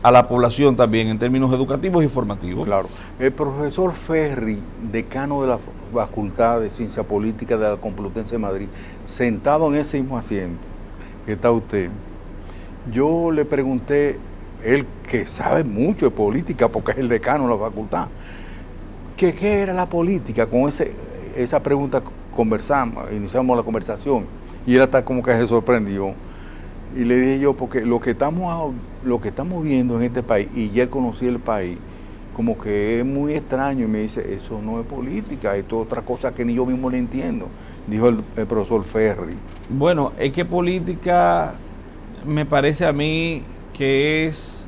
a la población también en términos educativos y formativos. Claro. El profesor Ferri, decano de la Facultad de Ciencia Política de la Complutense de Madrid, sentado en ese mismo asiento que está usted, yo le pregunté, él que sabe mucho de política porque es el decano de la facultad, que qué era la política. Con esa pregunta iniciamos la conversación y él hasta como que se sorprendió. Y le dije yo, porque lo que estamos viendo en este país, y ya conocí el país, como que es muy extraño, y me dice, eso no es política, esto es otra cosa que ni yo mismo le entiendo, dijo el profesor Ferri. Bueno, es que política me parece a mí que es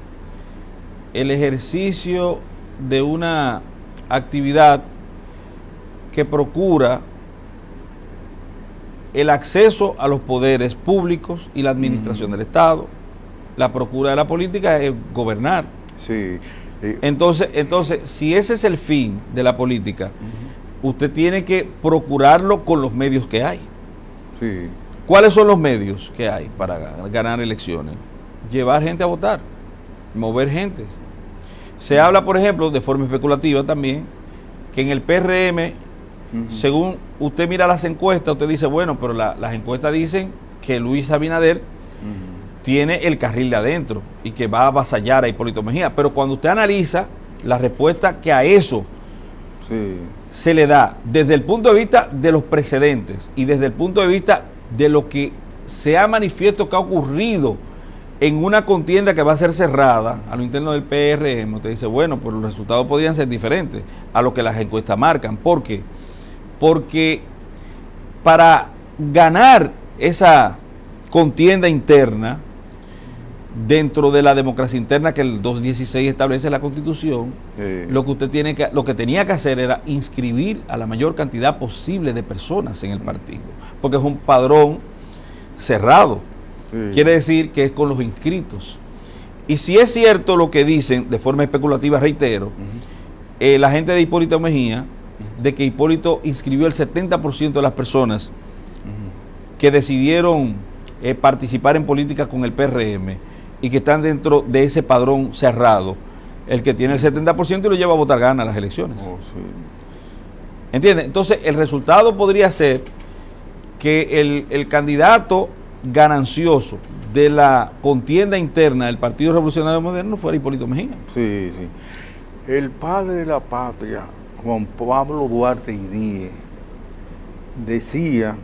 el ejercicio de una actividad que procura el acceso a los poderes públicos y la administración del Estado. La procura de la política es gobernar. Sí. Entonces, si ese es el fin de la política, usted tiene que procurarlo con los medios que hay. Sí. ¿Cuáles son los medios que hay para ganar elecciones? Llevar gente a votar, mover gente. Se habla, por ejemplo, de forma especulativa también, que en el PRM, según usted mira las encuestas, usted dice, bueno, pero las encuestas dicen que Luis Abinader tiene el carril de adentro y que va a avasallar a Hipólito Mejía. Pero cuando usted analiza la respuesta que a eso se le da desde el punto de vista de los precedentes y desde el punto de vista de lo que se ha manifiesto que ha ocurrido en una contienda que va a ser cerrada a lo interno del PRM, usted dice, bueno, pues los resultados podrían ser diferentes a lo que las encuestas marcan. ¿Por qué? Porque para ganar esa contienda interna dentro de la democracia interna que el 216 establece la Constitución, lo que tenía que hacer era inscribir a la mayor cantidad posible de personas en el partido, porque es un padrón cerrado. Quiere decir que es con los inscritos. Y si es cierto lo que dicen de forma especulativa, reitero, la gente de Hipólito Mejía, de que Hipólito inscribió el 70% de las personas que decidieron participar en política con el PRM, y que están dentro de ese padrón cerrado, el que tiene el 70% y lo lleva a votar gana a las elecciones. ¿Entiendes? Entonces, el resultado podría ser que el candidato ganancioso de la contienda interna del Partido Revolucionario Moderno fuera Hipólito Mejía. Sí, sí. El padre de la patria, Juan Pablo Duarte Díez, decía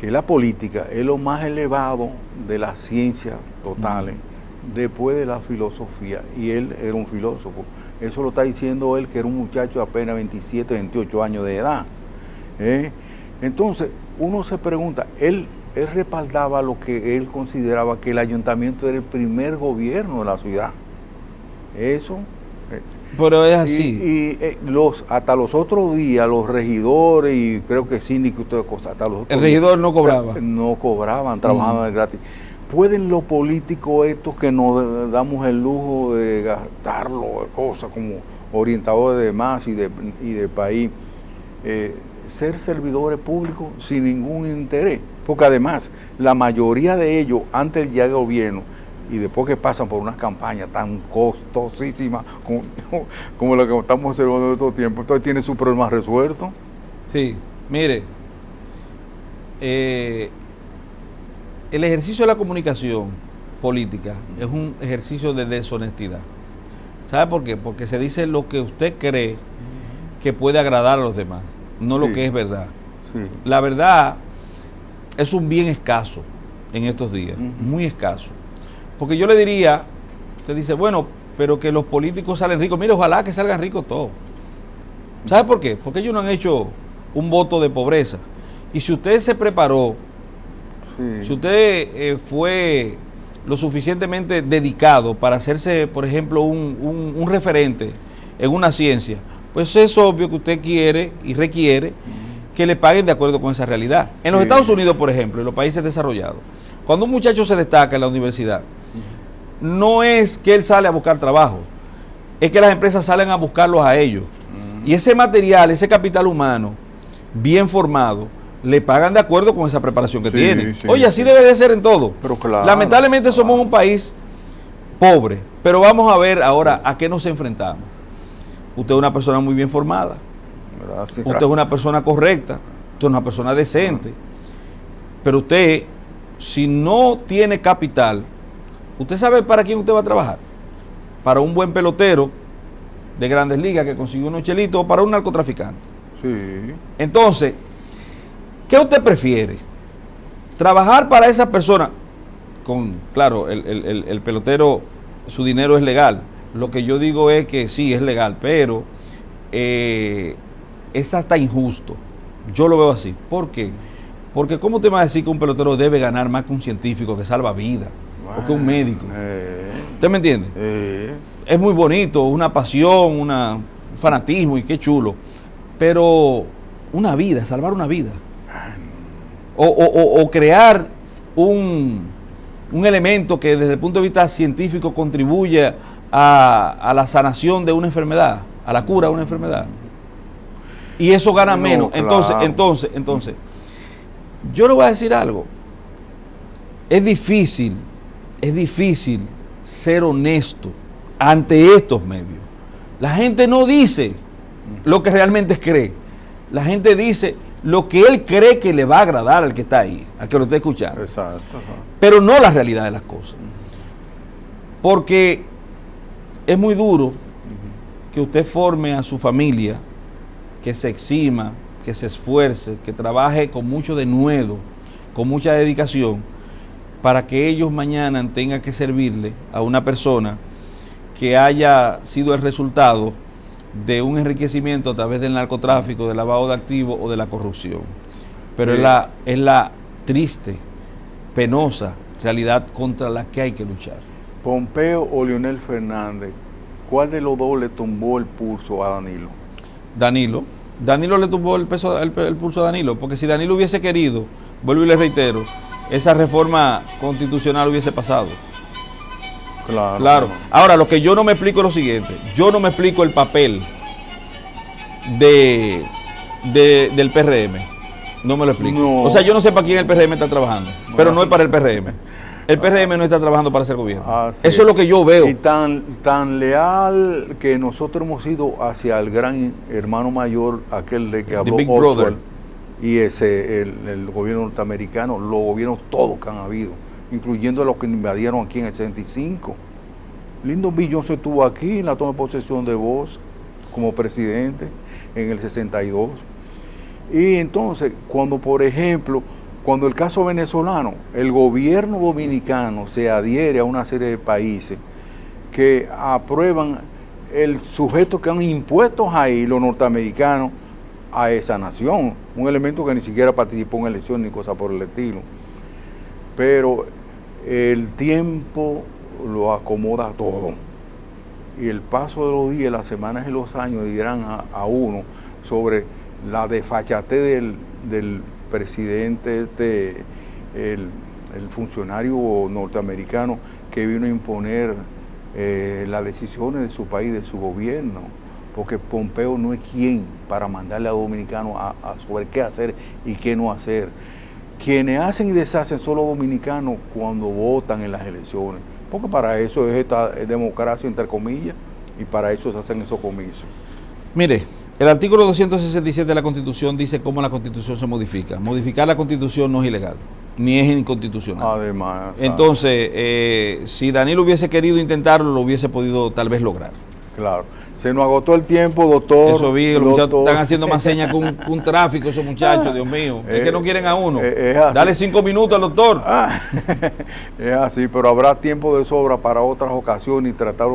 que la política es lo más elevado de las ciencias totales, después de la filosofía, y él era un filósofo. Eso lo está diciendo él, que era un muchacho de apenas 27, 28 años de edad. Entonces, uno se pregunta, él respaldaba lo que él consideraba que el ayuntamiento era el primer gobierno de la ciudad. Eso. Pero es así. Hasta los otros días, los regidores y creo que síndicos y todas cosas, hasta los otros el regidor no cobraba. No cobraban, trabajaban gratis. ¿Pueden los políticos estos que nos damos el lujo de gastarlo, de cosas como orientadores de más y de país, ser servidores públicos sin ningún interés? Porque además, la mayoría de ellos, antes del día del gobierno, y después que pasan por unas campañas tan costosísimas como la que estamos observando en estos tiempos, entonces tienen sus problemas resueltos. Sí, mire, el ejercicio de la comunicación política es un ejercicio de deshonestidad. ¿Sabe por qué? Porque se dice lo que usted cree que puede agradar a los demás, no lo que es verdad. Sí. La verdad es un bien escaso en estos días, muy escaso. Porque yo le diría, usted dice, bueno, pero que los políticos salen ricos. Mire, ojalá que salgan ricos todos. ¿Sabe por qué? Porque ellos no han hecho un voto de pobreza. Y si usted se preparó, si usted fue lo suficientemente dedicado para hacerse, por ejemplo, un referente en una ciencia, pues es obvio que usted quiere y requiere que le paguen de acuerdo con esa realidad. En los Estados Unidos, por ejemplo, en los países desarrollados, cuando un muchacho se destaca en la universidad, no es que él sale a buscar trabajo, es que las empresas salen a buscarlos a ellos. Y ese material, ese capital humano, bien formado, le pagan de acuerdo con esa preparación que tiene. Oye, así debe de ser en todo. Pero claro, lamentablemente somos un país pobre, pero vamos a ver ahora a qué nos enfrentamos. Usted es una persona muy bien formada, usted es una persona correcta, usted es una persona decente, pero usted, si no tiene capital, ¿usted sabe para quién usted va a trabajar? Para un buen pelotero de Grandes Ligas que consiguió unos chelitos, o para un narcotraficante. Sí. Entonces, ¿qué usted prefiere? ¿Trabajar para esa persona? Claro, el pelotero, su dinero es legal. Lo que yo digo es que sí, es legal, pero es hasta injusto. Yo lo veo así. ¿Por qué? Porque ¿cómo usted va a decir que un pelotero debe ganar más que un científico que salva vidas? O que un médico. ¿Usted me entiende? Es muy bonito, una pasión, un fanatismo y qué chulo. Pero una vida, salvar una vida. O crear un elemento que desde el punto de vista científico contribuye a la sanación de una enfermedad, a la cura de una enfermedad. Y eso gana menos. Claro. Entonces, yo le voy a decir algo. Es difícil ser honesto ante estos medios. La gente no dice lo que realmente cree. La gente dice lo que él cree que le va a agradar al que está ahí, al que lo está escuchando. Exacto. Pero no la realidad de las cosas. Porque es muy duro que usted forme a su familia, que se exima, que se esfuerce, que trabaje con mucho denuedo, con mucha dedicación, para que ellos mañana tengan que servirle a una persona que haya sido el resultado de un enriquecimiento a través del narcotráfico, del lavado de activos o de la corrupción. Pero es la triste, penosa realidad contra la que hay que luchar. Pompeo o Leonel Fernández, ¿cuál de los dos le tumbó el pulso a Danilo? Danilo le tumbó el pulso a Danilo, porque si Danilo hubiese querido, vuelvo y le reitero, esa reforma constitucional hubiese pasado. Claro. Ahora, lo que yo no me explico es lo siguiente. Yo no me explico el papel del PRM. No me lo explico. No. O sea, yo no sé para quién el PRM está trabajando, pero no es para el PRM. El PRM no está trabajando para ser gobierno. Así Eso es lo que yo veo. Y tan leal que nosotros hemos sido hacia el gran hermano mayor, aquel de que habló Big Oswald, Brother. y el gobierno norteamericano, los gobiernos todos que han habido, incluyendo los que invadieron aquí en el 65. Lyndon B. Johnson estuvo aquí en la toma de posesión de Bush como presidente en el 62. Y entonces, cuando por ejemplo, cuando el caso venezolano, el gobierno dominicano se adhiere a una serie de países que aprueban el sujeto que han impuesto ahí los norteamericanos a esa nación, un elemento que ni siquiera participó en elecciones ni cosa por el estilo. Pero el tiempo lo acomoda todo. Y el paso de los días, las semanas y los años dirán a uno sobre la desfachatez del presidente, el funcionario norteamericano que vino a imponer las decisiones de su país, de su gobierno, porque Pompeo no es quien para mandarle a dominicanos sobre qué hacer y qué no hacer. Quienes hacen y deshacen son los dominicanos cuando votan en las elecciones, porque para eso es esta democracia entre comillas y para eso se hacen esos comicios. Mire, el artículo 267 de la Constitución dice cómo la Constitución se modifica. Modificar la Constitución no es ilegal, ni es inconstitucional. Además. Entonces, si Danilo hubiese querido intentarlo, lo hubiese podido tal vez lograr. Claro. Se nos agotó el tiempo, doctor. Eso vi, los muchachos están haciendo más señas que un tráfico, esos muchachos, Dios mío. Es que no quieren a uno. Dale 5 minutos al doctor. Es así, pero habrá tiempo de sobra para otras ocasiones y tratar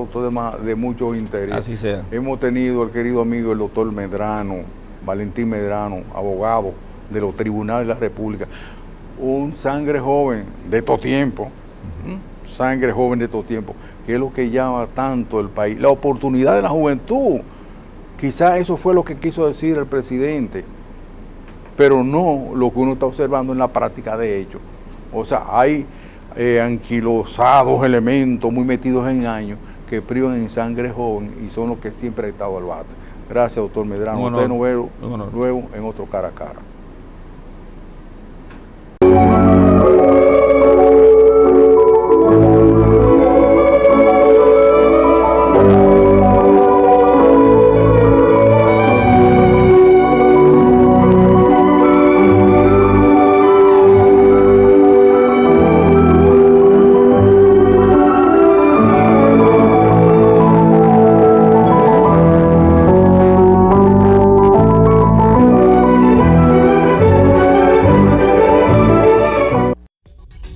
de muchos intereses. Así sea. Hemos tenido el querido amigo, el doctor Medrano, Valentín Medrano, abogado de los tribunales de la República. Un sangre joven de todo tiempo. Sangre joven de todo tiempo, que es lo que llama tanto el país, la oportunidad de la juventud. Quizás eso fue lo que quiso decir el presidente, pero no lo que uno está observando en la práctica de hecho. O sea, hay anquilosados elementos muy metidos en años que privan en sangre joven y son los que siempre han estado al bate. Gracias, doctor Medrano. Ustedes nos vemos luego en otro cara a cara.